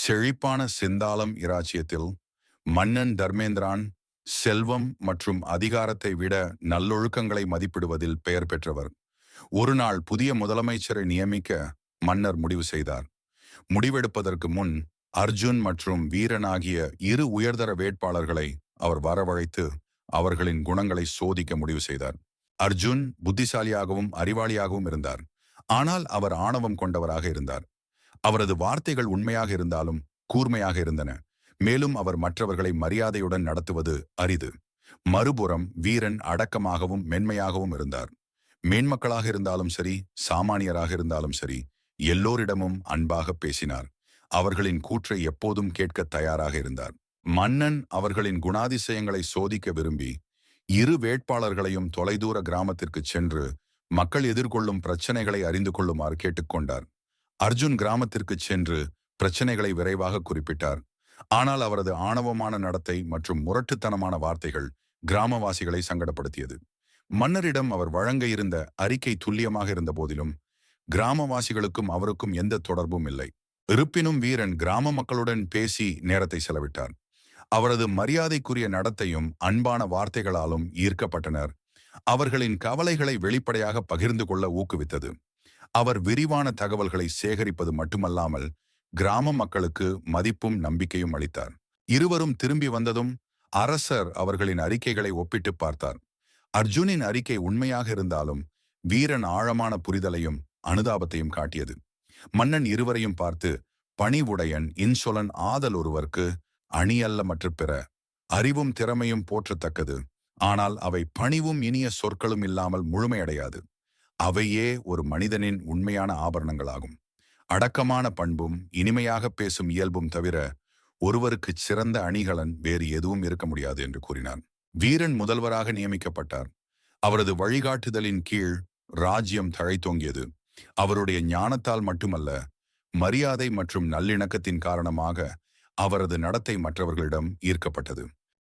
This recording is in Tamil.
செழிப்பான சிந்தாளம் இராச்சியத்தில் மன்னன் தர்மேந்திரான் செல்வம் மற்றும் அதிகாரத்தை விட நல்லொழுக்கங்களை மதிப்பிடுவதில் பெயர் பெற்றவர். ஒரு நாள் புதிய முதலமைச்சரை நியமிக்க மன்னர் முடிவு செய்தார். முடிவெடுப்பதற்கு முன் அர்ஜுன் மற்றும் வீரன் ஆகிய இரு உயர்தர வேட்பாளர்களை அவர் வரவழைத்து அவர்களின் குணங்களை சோதிக்க முடிவு செய்தார். அர்ஜுன் புத்திசாலியாகவும் அறிவாளியாகவும் இருந்தார். ஆனால் அவர் ஆணவம் கொண்டவராக இருந்தார். அவரது வார்த்தைகள் உண்மையாக இருந்தாலும் கூர்மையாக இருந்தன. மேலும் அவர் மற்றவர்களை மரியாதையுடன் நடத்துவது அரிது. மறுபுறம் வீரன் அடக்கமாகவும் மென்மையாகவும் இருந்தார். மேன்மக்களாக இருந்தாலும் சரி, சாமானியராக இருந்தாலும் சரி, எல்லோரிடமும் அன்பாக பேசினார். அவர்களின் கூற்றை எப்போதும் கேட்க தயாராக இருந்தார். மன்னன் அவர்களின் குணாதிசயங்களை சோதிக்க விரும்பி இரு வேட்பாளர்களையும் தொலைதூர கிராமத்திற்கு சென்று மக்கள் எதிர்கொள்ளும் பிரச்சனைகளை அறிந்து கொள்ளுமாறு கேட்டுக்கொண்டார். அர்ஜுன் கிராமத்திற்கு சென்று பிரச்சனைகளை விரைவாக குறிப்பிட்டார். ஆனால் அவரது ஆணவமான நடத்தை மற்றும் முரட்டுத்தனமான வார்த்தைகள் கிராமவாசிகளை சங்கடப்படுத்தியது. மன்னரிடம் அவர் வழங்க இருந்த அறிக்கை துல்லியமாக இருந்த போதிலும் கிராமவாசிகளுக்கும் அவருக்கும் எந்த தொடர்பும் இல்லை. இருப்பினும் வீரன் கிராம மக்களுடன் பேசி நேரத்தை செலவிட்டார். அவரது மரியாதைக்குரிய நடத்தையும் அன்பான வார்த்தைகளாலும் ஈர்க்கப்பட்டனர். அவர்களின் கவலைகளை வெளிப்படையாக பகிர்ந்து கொள்ள ஊக்குவித்தது. அவர் விரிவான தகவல்களை சேகரிப்பது மட்டுமல்லாமல் கிராம மக்களுக்கு மதிப்பும் நம்பிக்கையும் அளித்தார். இருவரும் திரும்பி வந்ததும் அரசர் அவர்களின் அறிக்கைகளை ஒப்பிட்டு பார்த்தார். அர்ஜுனின் அறிக்கை உண்மையாக இருந்தாலும் வீரன் ஆழமான புரிதலையும் அனுதாபத்தையும் காட்டியது. மன்னன் இருவரையும் பார்த்து, பணிவுடையன் இன்சொலன் ஆதல் ஒருவர்க்கு அணியல்ல மற்ற பிற அறிவும் திறமையும் போற்றத்தக்கது. ஆனால் அவை பணிவும் இனிய சொற்களும் இல்லாமல் முழுமையடையாது. அவையே ஒரு மனிதனின் உண்மையான ஆபரணங்களாகும். அடக்கமான பண்பும் இனிமையாக பேசும் இயல்பும் தவிர ஒருவருக்கு சிறந்த அணிகலன் வேறு எதுவும் இருக்க முடியாது என்று கூறினார். வீரன் முதல்வராக நியமிக்கப்பட்டார். அவரது வழிகாட்டுதலின் கீழ் ராஜ்யம் தழைத்தோங்கியது. அவருடைய ஞானத்தால் மட்டுமல்ல, மரியாதை மற்றும் நல்லிணக்கத்தின் காரணமாக அவரது நடத்தை மற்றவர்களிடம் ஈர்க்கப்பட்டது.